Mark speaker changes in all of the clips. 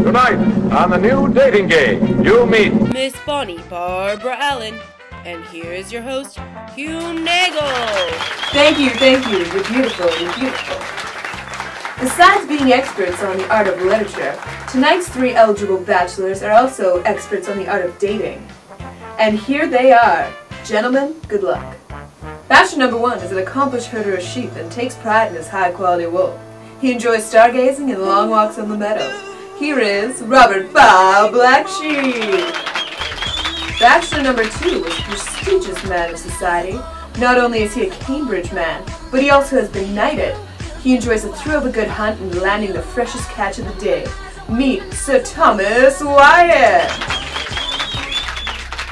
Speaker 1: Tonight, on the new dating game, you'll meet
Speaker 2: Miss Bonnie Barbara Allen. And here is your host, Hugh Nagel.
Speaker 3: Thank you. You're beautiful, Besides being experts on the art of literature, tonight's 3 eligible bachelors are also experts on the art of dating. And here they are. Gentlemen, good luck. Bachelor number 1 is an accomplished herder of sheep and takes pride in his high-quality wool. He enjoys stargazing and long walks on the meadow. Here is Robert Bow Black Sheep. Bachelor number 2 is a prestigious man of society. Not only is he a Cambridge man, but he also has been knighted. He enjoys the thrill of a good hunt and landing the freshest catch of the day. Meet Sir Thomas Wyatt.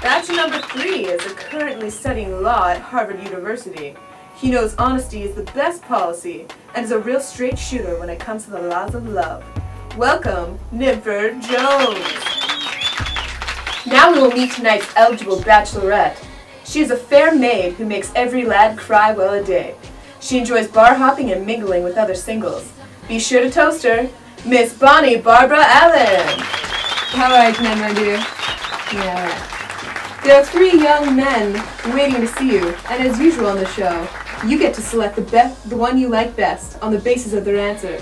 Speaker 3: Bachelor number 3 is currently studying law at Harvard University. He knows honesty is the best policy and is a real straight shooter when it comes to the laws of love. Welcome, Nympherta Jones. Now we will meet tonight's eligible bachelorette. She is a fair maid who makes every lad cry well a day. She enjoys bar hopping and mingling with other singles. Be sure to toast her, Miss Bonnie Barbara Allen. How are you tonight, my dear? Yeah, all right. There are 3 young men waiting to see you, and as usual on the show, you get to select the one you like best on the basis of their answers.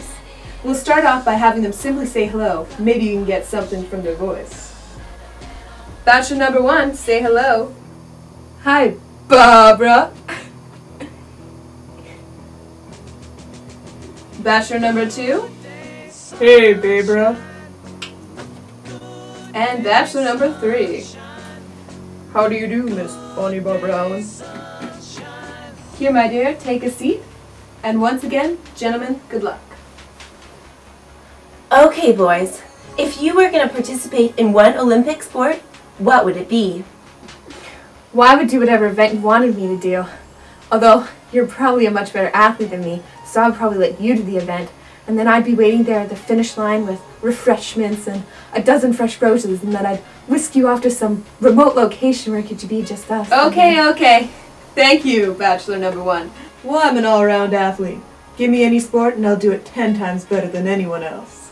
Speaker 3: We'll start off by having them simply say hello. Maybe you can get something from their voice. Bachelor number 1, say hello. Hi, Barbara. Bachelor number 2. Hey, Barbara. And bachelor number 3. How do you do, Miss Bonnie Barbara Allen? Here, my dear, take a seat. And once again, gentlemen, good luck.
Speaker 4: Okay, boys. If you were going to participate in one Olympic sport, what would it be?
Speaker 3: Well, I would do whatever event you wanted me to do. Although, you're probably a much better athlete than me, so I would probably let you do the event, and then I'd be waiting there at the finish line with refreshments and a dozen fresh roses, and then I'd whisk you off to some remote location where it could be just us. Okay. Thank you, Bachelor number 1. Well, I'm an all-around athlete. Give me any sport and I'll do it 10 times better than anyone else.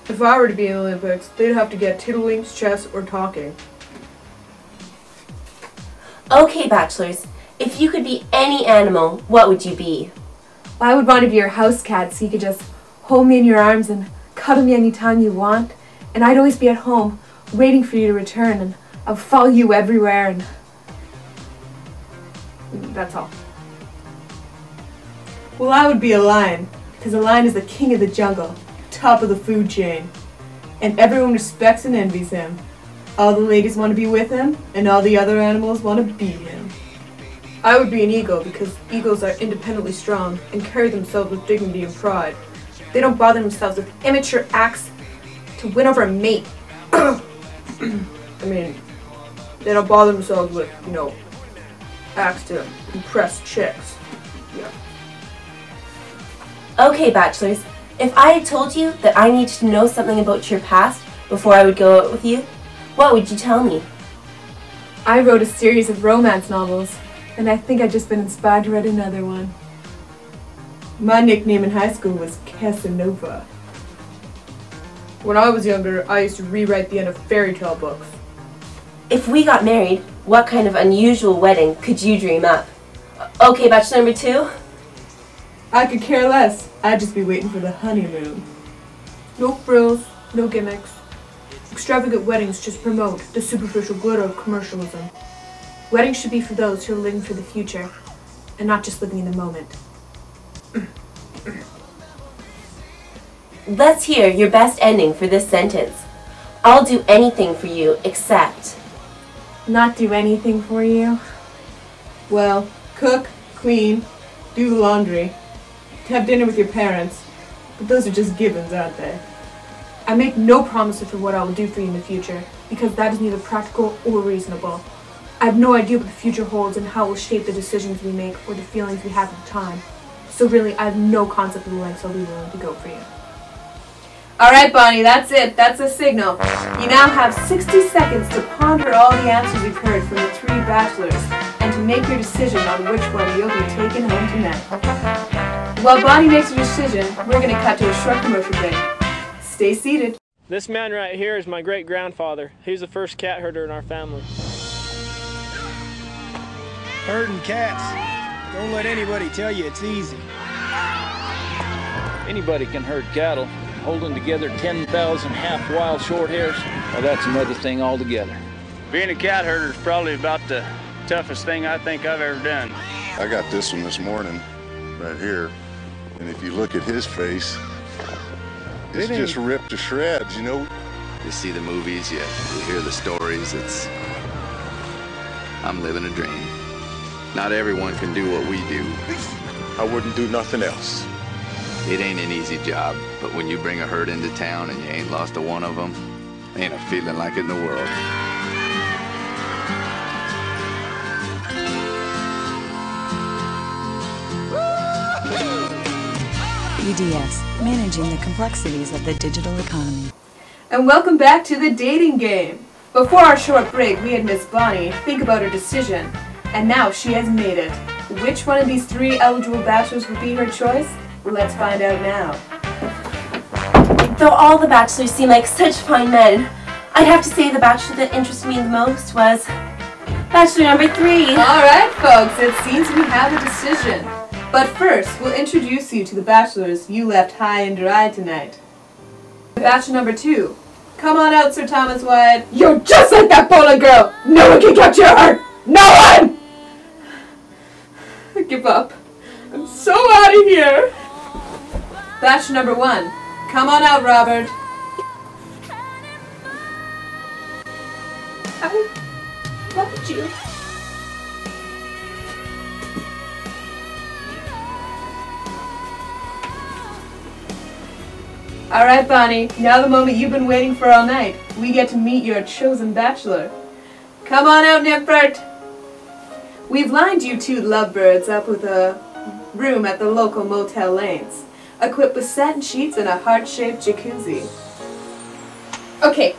Speaker 3: If I were to be in the Olympics, they'd have to get tiddlywinks, chess, or talking.
Speaker 4: Okay, bachelors. If you could be any animal, what would you be?
Speaker 3: Well, I would want to be your house cat so you could just hold me in your arms and cuddle me anytime you want. And I'd always be at home waiting for you to return, and I'll follow you everywhere, and that's all. Well, I would be a lion, because a lion is the king of the jungle, top of the food chain, and everyone respects and envies him. All the ladies want to be with him, and all the other animals want to be him. I would be an eagle because eagles are independently strong and carry themselves with dignity and pride. They don't bother themselves with immature acts to win over a mate. I mean, they don't bother themselves with, acts to impress chicks. Yeah.
Speaker 4: Okay, bachelors. If I had told you that I needed to know something about your past before I would go out with you, what would you tell me?
Speaker 3: I wrote a series of romance novels, and I think I've just been inspired to write another one. My nickname in high school was Casanova. When I was younger, I used to rewrite the end of fairy tale books.
Speaker 4: If we got married, what kind of unusual wedding could you dream up? Okay, bachelor number 2?
Speaker 3: I could care less. I'd just be waiting for the honeymoon. No frills, no gimmicks. Extravagant weddings just promote the superficial glitter of commercialism. Weddings should be for those who are living for the future, and not just living in the moment.
Speaker 4: Let's hear your best ending for this sentence. I'll do anything for you except...
Speaker 3: Not do anything for you? Well, cook, clean, do the laundry, have dinner with your parents, but those are just givens, aren't they? I make no promises for what I will do for you in the future, because that is neither practical or reasonable. I have no idea what the future holds and how it will shape the decisions we make or the feelings we have at the time. So really, I have no concept of the lengths I'll be willing to go for you. Alright, Bonnie, that's it. That's a signal. You now have 60 seconds to ponder all the answers you've heard from the 3 bachelors and to make your decision on which one you'll be taking home tonight. While Bonnie makes her decision, we're going to cut to a short commercial break. Stay seated.
Speaker 5: This man right here is my great-grandfather. He's the first cat herder in our family.
Speaker 6: Herding cats. Don't let anybody tell you it's easy.
Speaker 7: Anybody can herd cattle. Holding together 10,000 half-wild short hairs, well, that's another thing altogether.
Speaker 8: Being a cat herder is probably about the toughest thing I think I've ever done.
Speaker 9: I got this one this morning, right here, and if you look at his face, it's just ripped to shreds, you know?
Speaker 10: You see the movies, you hear the stories, I'm living a dream. Not everyone can do what we do.
Speaker 9: I wouldn't do nothing else.
Speaker 10: It ain't an easy job, but when you bring a herd into town and you ain't lost a one of them, ain't a feeling like it in the world.
Speaker 11: UDS, managing the complexities of the digital economy.
Speaker 3: And welcome back to the dating game. Before our short break, we had Miss Bonnie think about her decision, and now she has made it. Which one of these 3 eligible bachelors will be her choice? Let's find out now.
Speaker 4: Though all the bachelors seem like such fine men, I'd have to say the bachelor that interested me the most was bachelor number 3.
Speaker 3: Alright folks, it seems we have a decision. But first, we'll introduce you to the bachelors you left high and dry tonight. Bachelor number 2. Come on out, Sir Thomas Wyatt. You're just like that Poland girl! No one can capture your heart! No one! I give up. I'm so out of here! Bachelor number 1. Come on out, Robert. I loved you. Alright, Bonnie. Now the moment you've been waiting for all night. We get to meet your chosen bachelor. Come on out, Nypherta. We've lined you 2 lovebirds up with a room at the local Motel Lanes, equipped with satin sheets and a heart-shaped jacuzzi. Okay,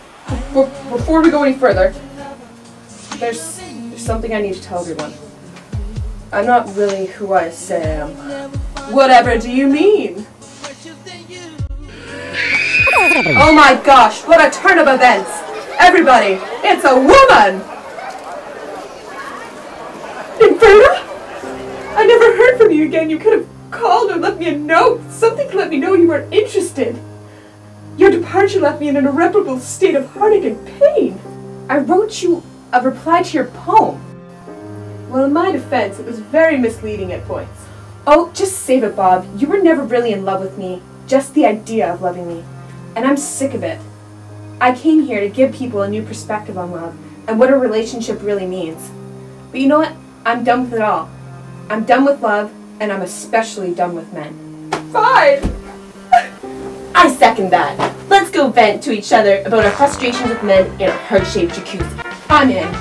Speaker 3: before we go any further, there's something I need to tell everyone. I'm not really who I say I am. Whatever do you mean? Oh my gosh, what a turn of events! Everybody, it's a woman! Nypherta? I never heard from you again. You could have called or left me a note. Something to let me know you were interested. Your departure left me in an irreparable state of heartache and pain. I wrote you a reply to your poem. Well, in my defense, it was very misleading at points. Oh, just save it, Bob. You were never really in love with me. Just the idea of loving me. And I'm sick of it. I came here to give people a new perspective on love and what a relationship really means. But you know what? I'm done with it all. I'm done with love, and I'm especially done with men. Fine!
Speaker 4: I second that. Let's go vent to each other about our frustrations with men in a heart-shaped jacuzzi.
Speaker 3: I'm in.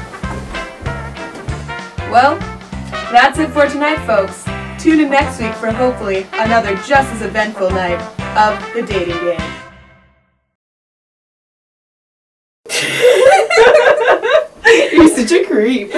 Speaker 3: Well, that's it for tonight, folks. Tune in next week for hopefully another just as eventful night of the dating game. You're such a creep.